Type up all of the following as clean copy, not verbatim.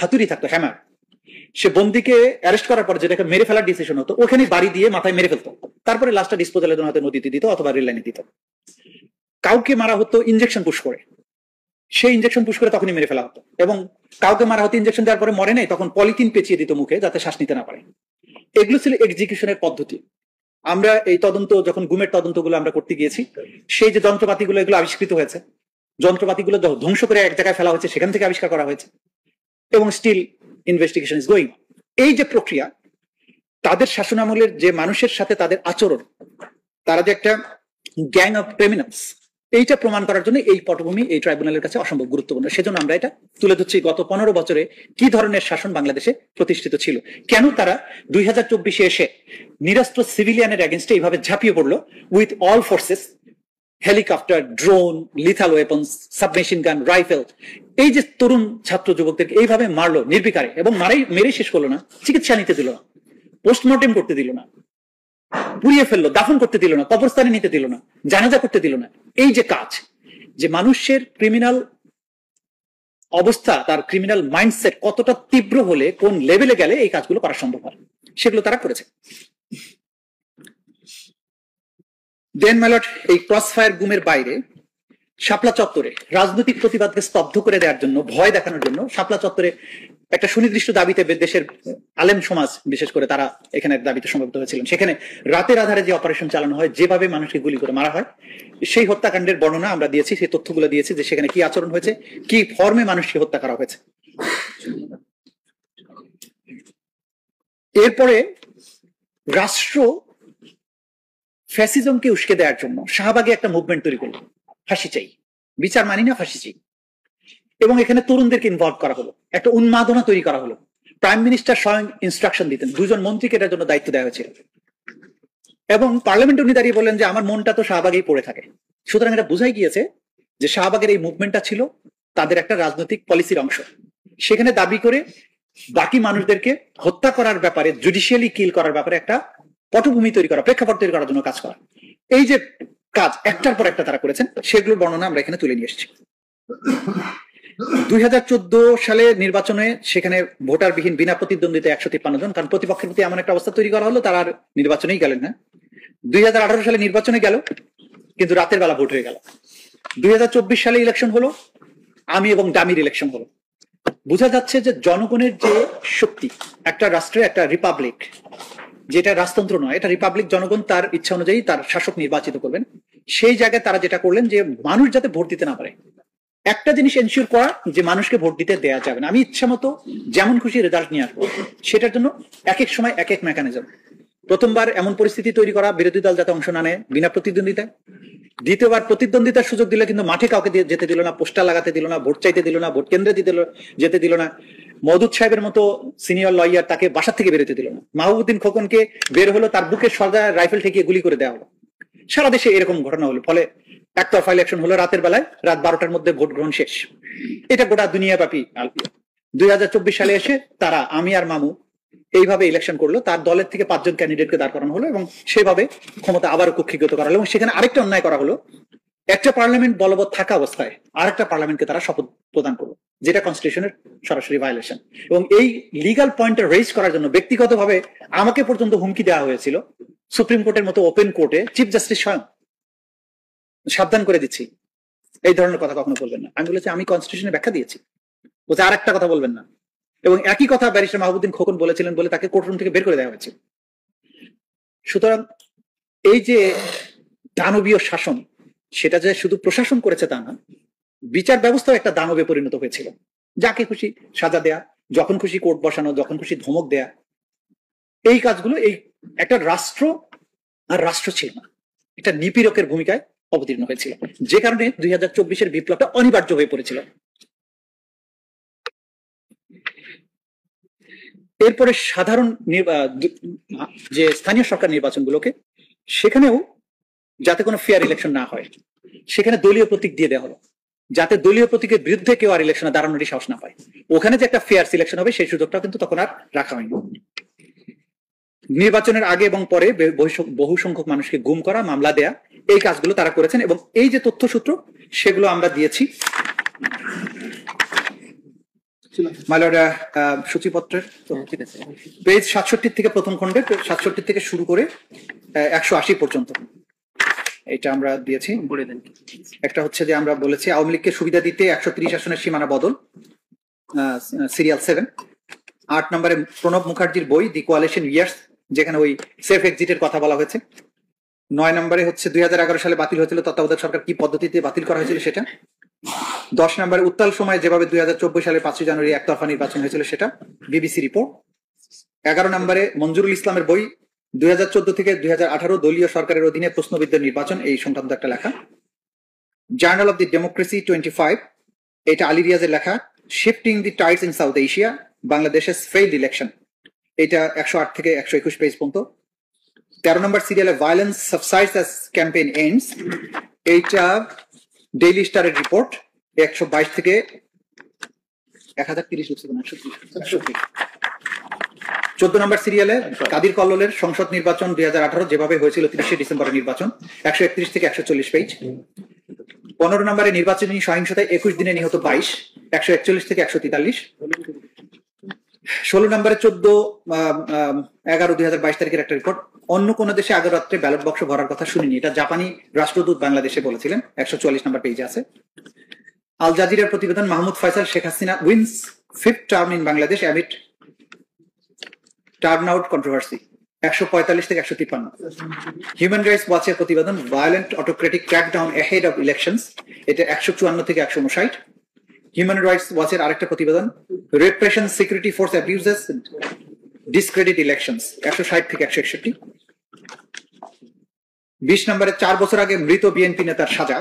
হাতুড়ি থাকতো, হ্যামার, সে বন্দিকে অ্যারেস্ট করার পর যেটাকে মেরে ফেলার ডিসিশন হতো, ওখানে বাড়ি দিয়ে মাথায় মেরে ফেলতো, তারপরে লাস্টটা ডিসপোজালের জন্য হয়তো নদীতে দিত অথবা রেল লাইনে দিত। কাউকে মারা হতো ইনজেকশন পুশ করে, সেই ইনজেকশন পুশ করে তখনই মেরে ফেলা হতো। এবং কাউকে মারা হতো ইনজেকশন দেওয়ার পরে মরে নাই, তখন পলিথিন পেঁচিয়ে দিত মুখে যাতে শ্বাস নিতে না পারে। এগুলো ছিল এক্সিকিউশনের পদ্ধতি। আমরা এই তদন্ত, যখন গুমের তদন্তগুলো আমরা করতে গিয়েছি, সেই যে যন্ত্রপাতিগুলো এগুলো আবিষ্কৃত হয়েছে, যন্ত্রপাতিগুলো ধ্বংস করে এক জায়গায় ফেলা হয়েছে, সেখান থেকে আবিষ্কার করা হয়েছে, এবং স্টিল ইনভেস্টিগেশন ইজ গোয়িং। এই যে প্রক্রিয়া, তাদের শাসনামলের যে মানুষের সাথে তাদের আচরণ, তারা যে একটা গ্যাং অফ ক্রিমিনালস, এইটা প্রমাণ করার জন্য এই পটভূমি এই ট্রাইব্যুনালের কাছে অসম্ভব গুরুত্বপূর্ণ। সেজন্য আমরা এটা তুলে ধরছি গত 15 বছরে কি ধরনের শাসন বাংলাদেশে প্রতিষ্ঠিত ছিল, কেন তারা 2024-এ এসে নিরস্ত্র সিভিলিয়ানের এগেনস্টে এইভাবে ঝাঁপিয়ে পড়লো with all forces, helicopter, drone, lethal weapons, submachine গান, রাইফেল। এই যে তরুণ ছাত্র যুবকদেরকে এইভাবে মারলো নির্বিকারে, এবং মেরে শেষ করলো না, চিকিৎসা নিতে দিল না, পোস্টমর্টেম করতে দিল না, পুড়িয়ে ফেললো, দাফন করতে দিল না, কবরস্থানে নিতে দিল না, জানাজা করতে দিল না। এই যে কাজ, যে মানুষের ক্রিমিনাল অবস্থা, তার ক্রিমিনাল মাইন্ডসেট কতটা তীব্র হলে কোন লেভেলে গেলে এই কাজগুলো করা সম্ভব হয়, সেগুলো তারা করেছে। দেন মাইলট, এই ক্রস ফায়ার গুমের বাইরে শাপলা চত্বরে রাজনৈতিক প্রতিবাদকে স্তব্ধ করে দেওয়ার জন্য, ভয় দেখানোর জন্য শাপলা চত্বরে একটা সুনির্দিষ্ট দাবিতে দেশের আলেম সমাজ বিশেষ করে তারা এখানে দাবিতে সমবেত হয়েছিলেন। সেখানে রাতের আধারে যে অপারেশন চালানো হয়, যেভাবে মানুষকে গুলি করে মারা হয়, সেই হত্যাকাণ্ডের বর্ণনা আমরা দিয়েছি, সেই তথ্যগুলো দিয়েছি যে সেখানে কি আচরণ হয়েছে, কি ফর্মে মানুষকে হত্যা করা হয়েছে। এরপরে রাষ্ট্র ফ্যাসিজমকে উস্কে দেওয়ার জন্য শাহবাগে একটা মুভমেন্ট তৈরি করলো, ফাঁসি চাই, বিচার মানি না, ফাঁসি চাই। এবং এখানে তরুণদেরকে ইনভলভ করা হলো, একটা উন্মাদনা তৈরি করা হলো। প্রাইম মিনিস্টার স্বয়ং ইনস্ট্রাকশন দিতেন, 2 জন মন্ত্রীকে এটার জন্য দায়িত্ব দেওয়া হয়েছিল, এবং পার্লামেন্টে উনি দাঁড়িয়ে বললেন যে আমার মনটা তো শাহবাগেই পড়ে থাকে। সুতরাং এটা বোঝাই গিয়েছে যে শাহবাগের এই মুভমেন্টটা ছিল তাদের একটা রাজনৈতিক পলিসির অংশ। সেখানে দাবি করে বাকি মানুষদেরকে হত্যা করার ব্যাপারে, জুডিশিয়ালি কিল করার ব্যাপারে একটা পটভূমি তৈরি করা, প্রেক্ষাপট তৈরি করার জন্য কাজ করা। এই যে কাজ একটার পর একটা তারা করেছেন, সেগুলোর বর্ণনা আমরা এখানে তুলে নিয়ে এসেছি। 2014 সালে নির্বাচনে সেখানে ভোটারবিহীন বিনা প্রতিদ্বন্দ্বিতা 153 জন, কারণ প্রতিপক্ষের প্রতি এমন একটা অবস্থা তৈরি করা হলো তারা আর নির্বাচনেই গেলেন না। 2018 সালে নির্বাচনে গেল, কিন্তু রাতের বেলা ভোট হয়ে গেল। 2024 সালে ইলেকশন হলো, আমি এবং ডামির ইলেকশন হলো। বোঝা যাচ্ছে যে জনগণের যে শক্তি, একটা রাষ্ট্রে, একটা রিপাবলিক, যেটা রাজতন্ত্র নয়, এটা রিপাবলিক, জনগণ তার ইচ্ছা অনুযায়ী তার শাসক নির্বাচিত করবেন। সেই জায়গায় তারা যেটা করলেন যে মানুষ যাতে ভোট দিতে না পারে, একটা জিনিস এনশিওর করা যে মানুষকে ভোট দিতে দেয়া যাবে না, আমি ইচ্ছা মতো যেমন খুশি রেজাল্ট নিয়ে আসবো। সেটার জন্য এক এক সময় এক এক মেকানিজম। প্রথমবার এমন পরিস্থিতি তৈরি করা বিরোধী দল যাতে অংশ না নেয় বিনা প্রতিদ্বন্দ্বিতায়। দ্বিতীয়বার প্রতিদ্বন্দ্বিতার সুযোগ দিলে কিন্তু মাঠে কাউকে যেতে দিল না, পোস্টার লাগাতে দিল না, ভোট চাইতে দিল না, ভোট কেন্দ্রে যেতে দিল না। মওদুদ সাহেবের মতো সিনিয়র লয়ার তাকে বাসা থেকে বেরোতে দিল না। মাহবুবউদ্দিন খোকনকে বের হলো, তার বুকে সর্দার রাইফেল ঠেকিয়ে গুলি করে দেওয়া হলো। সারা দেশে এরকম ঘটনা হলো, ফলে একতরফা ইলেকশন হলো রাতের বেলায়, রাত 12টার মধ্যে ভোট গ্রহণ শেষ। এটা গোটা দুনিয়াব্যাপী। 2024 সালে এসে তারা, আমি আর মামু এইভাবে ইলেকশন করলো, তার দলের থেকে 5 জন ক্যান্ডিডেটকে দাঁড় করানো হলো এবং সেভাবে ক্ষমতা আবারও কক্ষিগত করা হলো। এবং সেখানে আরেকটা অন্যায় করা হলো, একটা পার্লামেন্ট বলবৎ থাকা অবস্থায় আরেকটা পার্লামেন্টকে তারা শপথ প্রদান করলো, যেটা কনস্টিটিউশনের সরাসরি ভায়োলেশন। এবং এই লিগাল পয়েন্টটা রেজ করার জন্য ব্যক্তিগতভাবে আমাকে পর্যন্ত হুমকি দেওয়া হয়েছিল সুপ্রিম কোর্টের মতো ওপেন কোর্টে। চিফ জাস্টিস স্বয়ং সাবধান করে দিচ্ছি, এই ধরনের কথা কখনো বলবেন না। আমি বলেছি আমি কনস্টিটিউশনে ব্যাখ্যা দিয়েছি, বলছে আর একটা কথা বলবেন না। এবং একই কথা ব্যারিস্টার মাহবুবউদ্দিন খোকন বলেছিলেন বলে তাকে কোর্টরুম থেকে বের করে দেওয়া হয়েছে। সুতরাং এই যে দানবীয় শাসন, সেটা যে শুধু প্রশাসন করেছে তা না, বিচার ব্যবস্থাও একটা দানবে পরিণত হয়েছিল। যাকে খুশি সাজা দেয়া, যখন খুশি কোর্ট বসানো, যখন খুশি ধমক দেয়া, এই কাজগুলো এই একটা রাষ্ট্র আর রাষ্ট্র ছিল না, এটা নিপীড়কের ভূমিকায় অবতীর্ণ হয়েছিল, যে কারণে 2024-এর বিপ্লবটা অনিবার্য হয়ে পড়েছিল। এরপরে সাধারণ যে স্থানীয় সরকার নির্বাচনগুলোকে, সেখানেও যাতে কোনো ফেয়ার ইলেকশন না হয়, সেখানে দলীয় প্রতীক দিয়ে দেওয়া হলো, যাতে দলীয় প্রতীকের বিরুদ্ধে কেউ আর ইলেকশনে দাঁড়ানোরই সাহস না পায়। ওখানে যে একটা ফেয়ার সিলেকশন হবে সেই সুযোগটা কিন্তু তখন আর রাখা হয়নি। নির্বাচনের আগে এবং পরে বহু সংখ্যক মানুষকে গুম করা, মামলা দেয়া, এই কাজগুলো তারা করেছেন। এবং এই যে তথ্যসূত্র, সেগুলো আমরা দিয়েছি। মাইলরা সূচিপত্রের পেজ 67 থেকে প্রথম খণ্ডে 67 থেকে শুরু করে 180 পর্যন্ত এটা আমরা দিয়েছি। একটা হচ্ছে যে আমরা বলেছি আওয়ামী লীগকে সুবিধা দিতে 130 আসনের সীমানা বদল, সিরিয়াল 7। 8 নম্বরে প্রণব মুখার্জির বই দি কোয়ালিশন ইয়ার্স, যেখানে ওই সেফ এক্সিটের কথা বলা হয়েছে। 9 নম্বরে হচ্ছে 2011 সালে বাতিল হয়েছিল তত্ত্বাবধায়ক সরকার কি পদ্ধতিতে বাতিল করা হয়েছিল সেটা। 10 নম্বরে উত্তাল সময়ে যেভাবে 2024 সালের 5 জানুয়ারি একতরফা নির্বাচন হয়েছিল সেটা, বিবিসি রিপোর্ট। 11 নম্বরে মঞ্জুরুল ইসলামের বই 2014 থেকে 2018 দলীয় সরকারের অধীনে প্রশ্নবিদ্ধের নির্বাচন, এই সংক্রান্ত একটা লেখা। জার্নাল অফ দি ডেমোক্রেসি 25, এটা আলী রিয়াজের লেখা। Shifting the Tides in south Asia, বাংলাদেশের ফেইল্ড ইলেকশন, এটা 108 থেকে 121 পেজ পর্যন্ত। 13 নম্বর সিরিয়ালে ভায়োলেন্স সাবসাইডস অ্যাজ ক্যাম্পেইন এন্ডস, এইটা ডেইলি স্টারের রিপোর্ট 122 থেকে 1030 লিখছে। 14 নম্বর সিরিয়ালে কাদির কল্লোলের সংসদ নির্বাচন 2018 যেভাবে হয়েছিল 30 ডিসেম্বরের নির্বাচন, 131 থেকে 140 পেজ। 15 নম্বরে নির্বাচনী সহিংসতায় 21 দিনে নিহত 22, 141 থেকে 143। 16 নম্বরে 14/11/2022 তারিখের একটা রিপোর্ট, অন্য কোন দেশে আগের রাত্রে ব্যালট বক্স ভরার কথা শুনিনি, এটা জাপানি রাষ্ট্রদূত বাংলাদেশে বলেছিলেন, 144 নম্বর পেজে আছে। আল জাজিরার প্রতিবেদন, Mahmud Faisal, Sheikh Hasina wins 5th term in Bangladesh amid turnout controversy, 145 থেকে 153। হিউম্যান রাইটস ওয়াচের প্রতিবেদন, violent autocratic crackdown ahead of elections, এটা 154 থেকে 159। হিউম্যান রাইটস ওয়াচের আরেকটা প্রতিবেদন, repression security force abuses discredit elections, 160 থেকে 161। 20 নম্বরে 4 বছর আগে মৃত বিএনপি নেতার সাজা,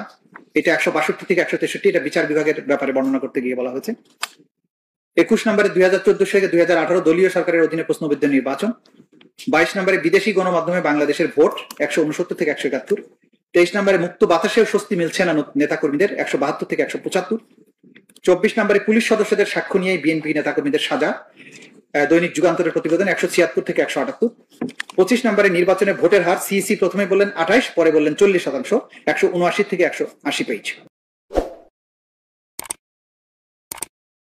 এটা 162 থেকে 163, এটা বিচার বিভাগের ব্যাপারে বর্ণনা করতে গিয়ে বলা হয়েছে। 21 নম্বরে 2014 থেকে 2018 দলীয় সরকারের অধীনে প্রশ্নবিদ্ধের নির্বাচন। 22 নম্বরে বিদেশি গণমাধ্যমে বাংলাদেশের ভোট, 169 থেকে 171। 23 নম্বরে মুক্ত বাতাসেও স্বস্তি মিলছে না নেতাকর্মীদের, 172 থেকে 175। 24 নম্বরে পুলিশ সদস্যদের সাক্ষ্য নিয়ে বিএনপি নেতাকর্মীদের সাজা, দৈনিক যুগান্তরের প্রতিবেদন, 176 থেকে 178। 25 নম্বরে নির্বাচনে ভোটের হার, সিইসি প্রথমে বললেন 28, পরে বললেন 40%, 179 থেকে 180 পেজ।